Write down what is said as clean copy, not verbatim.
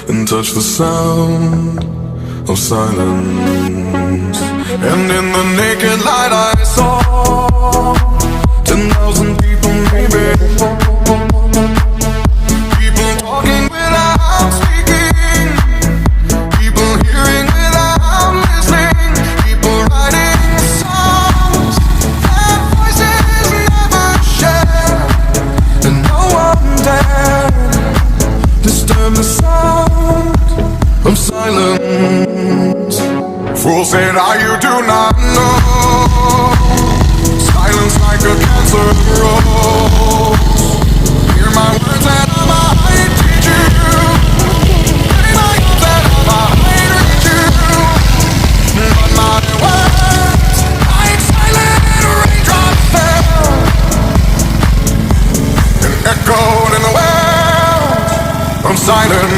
and touch the sound of silence. And in the naked light I saw 10,000 people maybe, people talking without speaking, people hearing without listening, people writing songs that voices never share, and no one dared disturb the sound of silence. Fool said, you do not know. Silence like a cancer grows. Hear my words and I might teach you. Hear my words and I might reach you. But my words, like silent raindrops fell and echoed in the wells of silence.